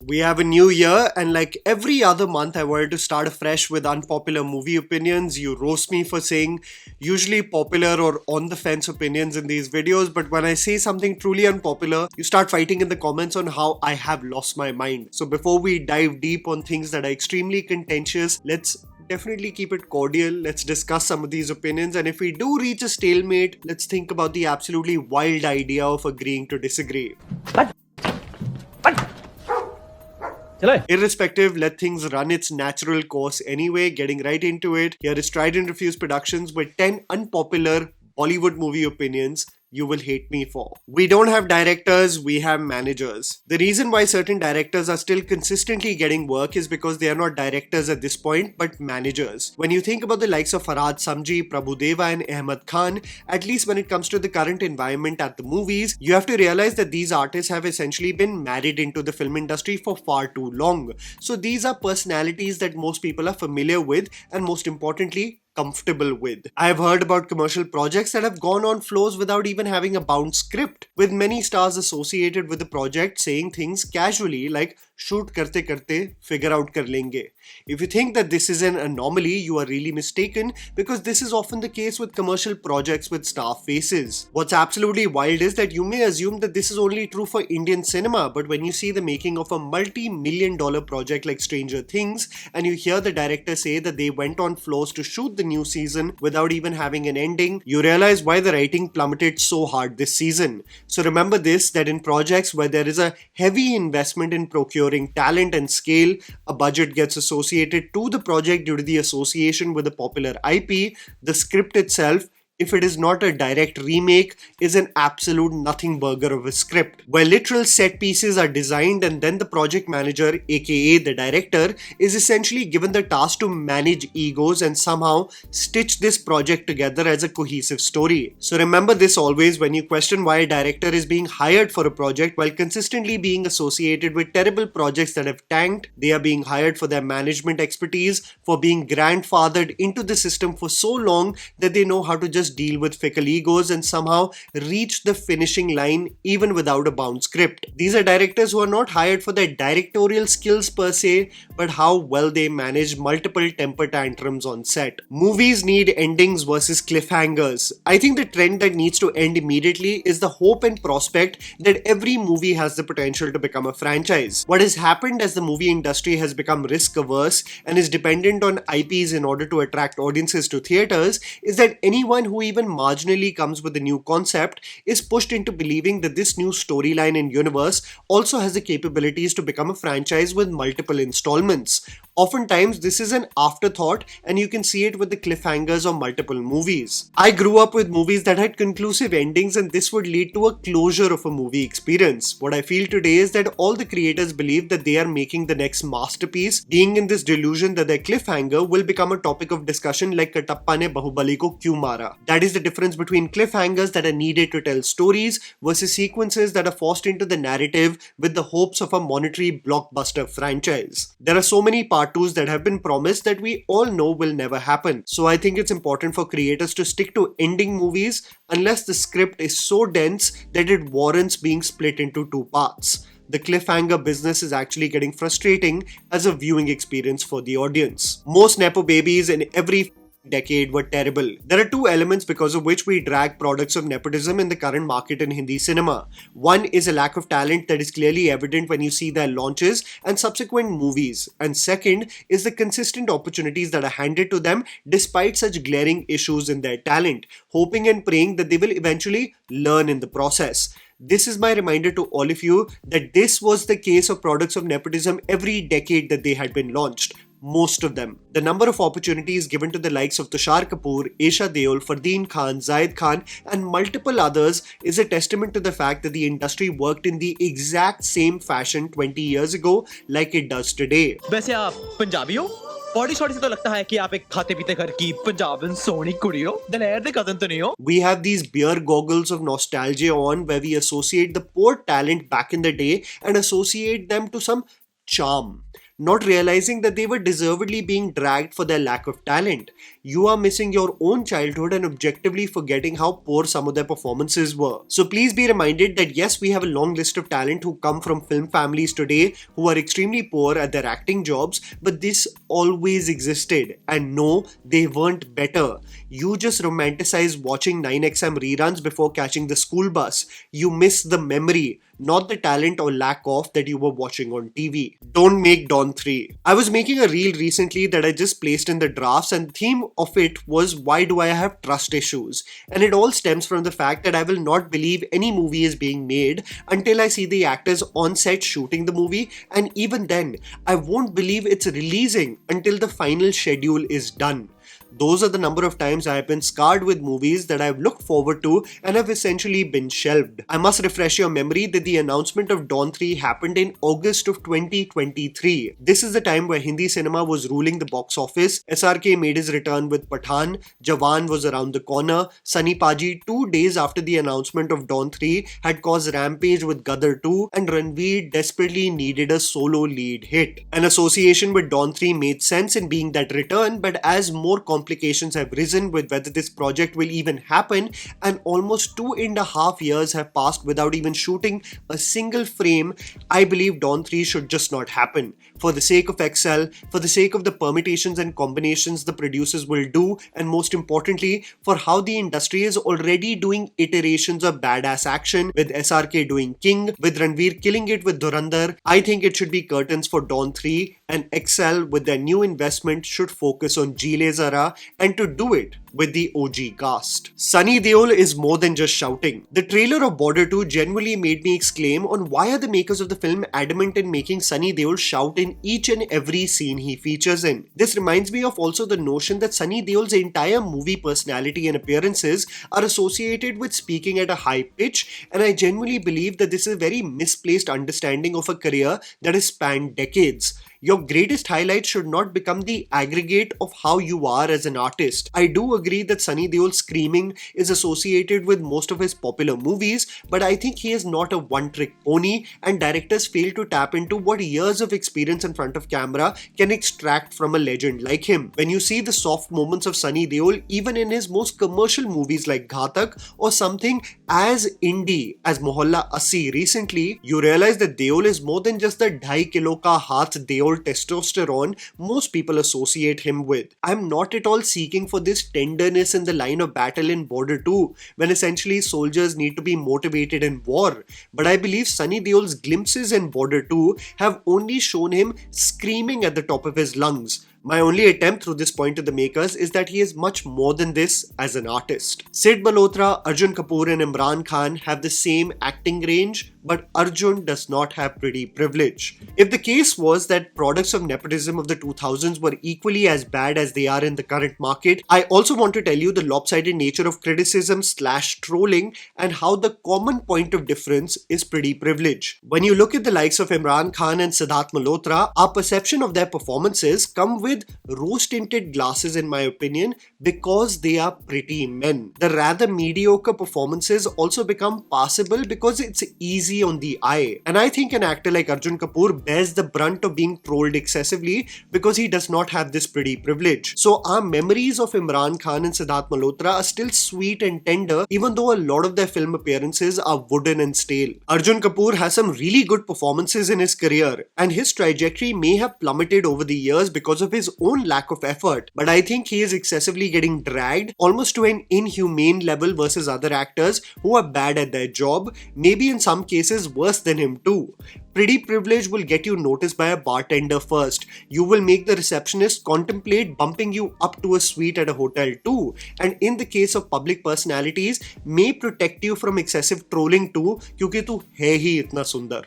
We have a new year, and like every other month, I wanted to start afresh with unpopular movie opinions. You roast me for saying usually popular or on the fence opinions in these videos, but when I say something truly unpopular, you start fighting in the comments on how I have lost my mind. So before we dive deep on things that are extremely contentious, let's definitely keep it cordial. Let's discuss some of these opinions, and if we do reach a stalemate, let's think about the absolutely wild idea of agreeing to disagree. Irrespective, let things run its natural course anyway. Getting right into it, here is Tried&Refused Productions with 10 unpopular Bollywood movie opinions you will hate me for. We don't have directors, we have managers. The reason why certain directors are still consistently getting work is because they are not directors at this point, but managers. When you think about the likes of Farhad Samji, Prabhudeva and Ahmed Khan, at least when it comes to the current environment at the movies, you have to realize that these artists have essentially been married into the film industry for far too long. So these are personalities that most people are familiar with, and most importantly, comfortable with. I have heard about commercial projects that have gone on floors without even having a bound script, with many stars associated with the project saying things casually like shoot karte karte figure out kar lenge. If you think that this is an anomaly, you are really mistaken, because this is often the case with commercial projects with star faces. What's absolutely wild is that you may assume that this is only true for Indian cinema, but when you see the making of a multi-million-dollar project like Stranger Things, and you hear the director say that they went on floors to shoot the new season without even having an ending, you realize why the writing plummeted so hard this season. So remember this, that in projects where there is a heavy investment in procuring talent and scale, a budget gets associated to the project due to the association with a popular IP, the script itself, if it is not a direct remake, is an absolute nothing burger of a script, where literal set pieces are designed and then the project manager, aka the director, is essentially given the task to manage egos and somehow stitch this project together as a cohesive story. So remember this always when you question why a director is being hired for a project while consistently being associated with terrible projects that have tanked. They are being hired for their management expertise, for being grandfathered into the system for so long that they know how to just deal with fickle egos and somehow reach the finishing line even without a bound script. These are directors who are not hired for their directorial skills per se, but how well they manage multiple temper tantrums on set. Movies need endings versus cliffhangers. I think the trend that needs to end immediately is the hope and prospect that every movie has the potential to become a franchise. What has happened as the movie industry has become risk averse and is dependent on IPs in order to attract audiences to theaters is that anyone who even marginally comes with a new concept is pushed into believing that this new storyline and universe also has the capabilities to become a franchise with multiple installments. Oftentimes, this is an afterthought, and you can see it with the cliffhangers of multiple movies. I grew up with movies that had conclusive endings, and this would lead to a closure of a movie experience. What I feel today is that all the creators believe that they are making the next masterpiece, being in this delusion that their cliffhanger will become a topic of discussion like Katappa ne Bahubali ko kyun mara. That is the difference between cliffhangers that are needed to tell stories versus sequences that are forced into the narrative with the hopes of a monetary blockbuster franchise. There are so many part 2s that have been promised that we all know will never happen. So I think it's important for creators to stick to ending movies unless the script is so dense that it warrants being split into two parts. The cliffhanger business is actually getting frustrating as a viewing experience for the audience. Most nepo babies in every decade were terrible. There are two elements because of which we drag products of nepotism in the current market in Hindi cinema. One is a lack of talent that is clearly evident when you see their launches and subsequent movies. And second is the consistent opportunities that are handed to them despite such glaring issues in their talent, hoping and praying that they will eventually learn in the process. This is my reminder to all of you that this was the case of products of nepotism every decade that they had been launched. Most of them. The number of opportunities given to the likes of Tushar Kapoor, Esha Deol, Fardeen Khan, Zaid Khan and multiple others is a testament to the fact that the industry worked in the exact same fashion 20 years ago like it does today. वैसे आप पंजाबी हो? Body shoddy से तो लगता है कि आप एक खाते पीते घर की पंजाबन सोनी कुड़ी हो, दलेर दे कदम तो नहीं हो. We have these beer goggles of nostalgia on where we associate the poor talent back in the day and associate them to some charm. not realizing that they were deservedly being dragged for their lack of talent. You are missing your own childhood and objectively forgetting how poor some of their performances were. So please be reminded that yes, we have a long list of talent who come from film families today who are extremely poor at their acting jobs, but this always existed. And no, they weren't better. You just romanticize watching 9XM reruns before catching the school bus. You miss the memory, not the talent or lack of that you were watching on TV. Don't make Dawn 3. I was making a reel recently that I just placed in the drafts, and the theme of it was why do I have trust issues? And it all stems from the fact that I will not believe any movie is being made until I see the actors on set shooting the movie, and even then, I won't believe it's releasing until the final schedule is done. Those are the number of times I have been scarred with movies that I've looked forward to and have essentially been shelved. I must refresh your memory that the announcement of Dawn 3 happened in August of 2023. This is the time where Hindi cinema was ruling the box office. SRK made his return with Pathan, Jawan was around the corner, Sunny Paji 2 days after the announcement of Dawn 3 had caused rampage with Gadar 2, and Ranveer desperately needed a solo lead hit. An association with Dawn 3 made sense in being that return, but as more complications have risen with whether this project will even happen, and almost 2.5 years have passed without even shooting a single frame, I believe Dawn 3 should just not happen. For the sake of Excel, for the sake of the permutations and combinations the producers will do, and most importantly, for how the industry is already doing iterations of badass action, with SRK doing King, with Ranveer killing it with Dhurandhar, I think it should be curtains for Dawn 3, and Excel with their new investment should focus on Jile Zara, and to do it with the OG cast. Sunny Deol is more than just shouting. The trailer of Border 2 genuinely made me exclaim on why are the makers of the film adamant in making Sunny Deol shout in each and every scene he features in. This reminds me of also the notion that Sunny Deol's entire movie personality and appearances are associated with speaking at a high pitch, and I genuinely believe that this is a very misplaced understanding of a career that has spanned decades. Your greatest highlight should not become the aggregate of how you are as an artist. I do agree that Sunny Deol's screaming is associated with most of his popular movies, but I think he is not a one-trick pony, and directors fail to tap into what years of experience in front of camera can extract from a legend like him. When you see the soft moments of Sunny Deol, even in his most commercial movies like Ghatak or something as indie as Mohalla 80 recently, you realize that Deol is more than just the 2.5 kilo ka haath Deol testosterone most people associate him with. I'm not at all seeking for this tenderness in the line of battle in Border 2, when essentially soldiers need to be motivated in war. But I believe Sunny Deol's glimpses in Border 2 have only shown him screaming at the top of his lungs. My only attempt through this point to the makers is that he is much more than this as an artist. Sid Malhotra, Arjun Kapoor and Imran Khan have the same acting range, but Arjun does not have pretty privilege. If the case was that products of nepotism of the 2000s were equally as bad as they are in the current market, I also want to tell you the lopsided nature of criticism / trolling and how the common point of difference is pretty privilege. When you look at the likes of Imran Khan and Siddharth Malhotra, our perception of their performances come with rose-tinted glasses in my opinion, because they are pretty men. The rather mediocre performances also become passable because it's easy on the eye. And I think an actor like Arjun Kapoor bears the brunt of being trolled excessively because he does not have this pretty privilege. So our memories of Imran Khan and Siddharth Malhotra are still sweet and tender, even though a lot of their film appearances are wooden and stale. Arjun Kapoor has some really good performances in his career, and his trajectory may have plummeted over the years because of his own lack of effort, but I think he is excessively getting dragged almost to an inhumane level versus other actors who are bad at their job, maybe in some cases worse than him too. Pretty privilege will get you noticed by a bartender first. You will make the receptionist contemplate bumping you up to a suite at a hotel too, and in the case of public personalities, may protect you from excessive trolling too, क्योंकि तू है ही इतना सुंदर.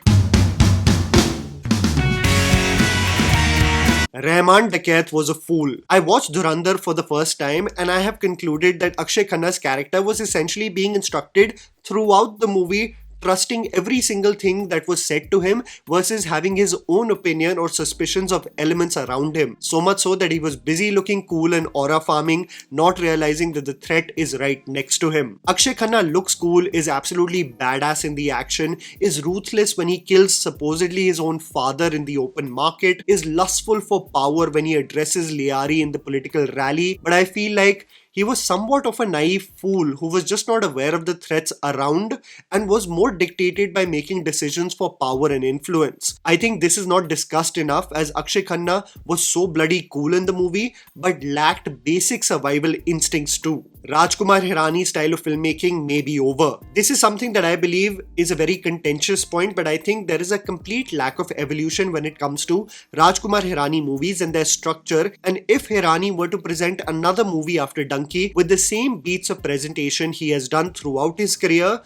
Raman Dakait was a fool. I watched Dhurandhar for the first time and I have concluded that Akshay Khanna's character was essentially being instructed throughout the movie trusting every single thing that was said to him versus having his own opinion or suspicions of elements around him. So much so that he was busy looking cool and aura farming, not realizing that the threat is right next to him. Akshay Khanna looks cool, is absolutely badass in the action, is ruthless when he kills supposedly his own father in the open market, is lustful for power when he addresses Liari in the political rally, but I feel like he was somewhat of a naive fool who was just not aware of the threats around and was more dictated by making decisions for power and influence. I think this is not discussed enough, as Akshay Khanna was so bloody cool in the movie but lacked basic survival instincts too. Rajkumar Hirani's style of filmmaking may be over. This is something that I believe is a very contentious point, but I think there is a complete lack of evolution when it comes to Rajkumar Hirani movies and their structure, and if Hirani were to present another movie after Donkey with the same beats of presentation he has done throughout his career,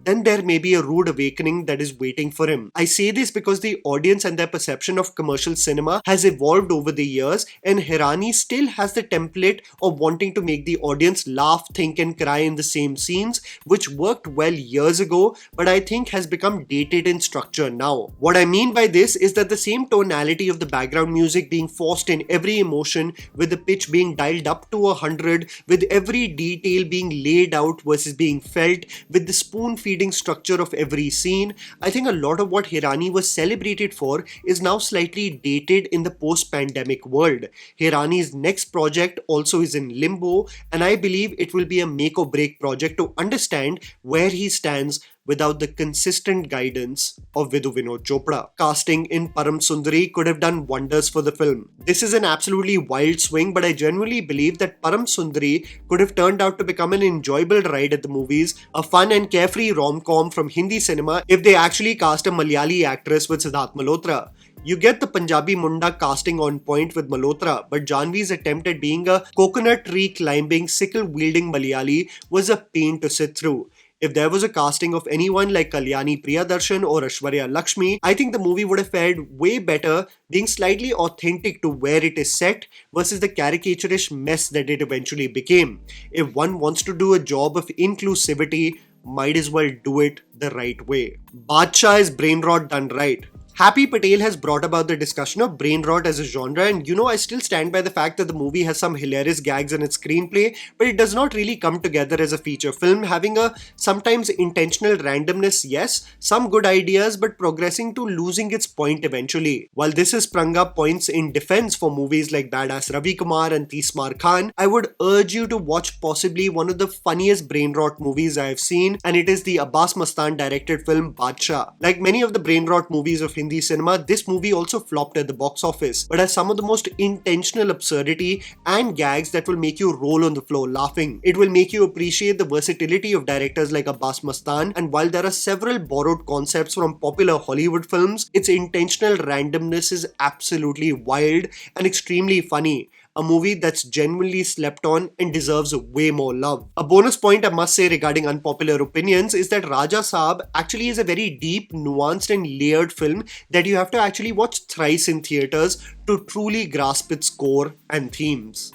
then there may be a rude awakening that is waiting for him. I say this because the audience and their perception of commercial cinema has evolved over the years, and Hirani still has the template of wanting to make the audience laugh, think and cry in the same scenes, which worked well years ago but I think has become dated in structure now. What I mean by this is that the same tonality of the background music being forced in every emotion, with the pitch being dialed up to 100, with every detail being laid out versus being felt, with the spoon feeding structure of every scene, I think a lot of what Hirani was celebrated for is now slightly dated in the post-pandemic world. Hirani's next project also is in limbo, and I believe it will be a make or break project to understand where he stands without the consistent guidance of Vidhu Vinod Chopra. Casting in Param Sundari could have done wonders for the film. This is an absolutely wild swing, but I genuinely believe that Param Sundari could have turned out to become an enjoyable ride at the movies, a fun and carefree rom-com from Hindi cinema if they actually cast a Malayali actress with Siddharth Malhotra. You get the Punjabi Munda casting on point with Malhotra, but Janhvi's attempt at being a coconut tree climbing, sickle wielding Malayali was a pain to sit through. If there was a casting of anyone like Kalyani Priyadarshan or Aishwarya Lakshmi, I think the movie would have fared way better being slightly authentic to where it is set versus the caricaturish mess that it eventually became. If one wants to do a job of inclusivity, might as well do it the right way. Baadshah is brain rot done right. Happy Patel has brought about the discussion of brain rot as a genre, and I still stand by the fact that the movie has some hilarious gags in its screenplay, but it does not really come together as a feature film, having a sometimes intentional randomness, yes, some good ideas, but progressing to losing its point eventually. While this has sprung up points in defense for movies like Badass Ravi Kumar and Tismar Khan, I would urge you to watch possibly one of the funniest brain rot movies I have seen, and it is the Abbas Mastan directed film Baadshah. Like many of the brain rot movies of Hindi cinema, this movie also flopped at the box office, but has some of the most intentional absurdity and gags that will make you roll on the floor laughing. It will make you appreciate the versatility of directors like Abbas Mastan, and while there are several borrowed concepts from popular Hollywood films, its intentional randomness is absolutely wild and extremely funny. A movie that's genuinely slept on and deserves way more love. A bonus point I must say regarding unpopular opinions is that Raja Saab actually is a very deep, nuanced and layered film that you have to actually watch thrice in theatres to truly grasp its core and themes.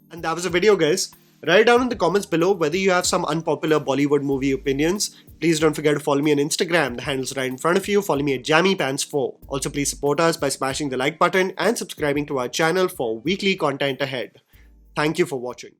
And that was the video, guys. Write down in the comments below whether you have some unpopular Bollywood movie opinions. Please don't forget to follow me on Instagram. The handle's right in front of you. Follow me at JammyPants4. Also, please support us by smashing the like button and subscribing to our channel for weekly content ahead. Thank you for watching.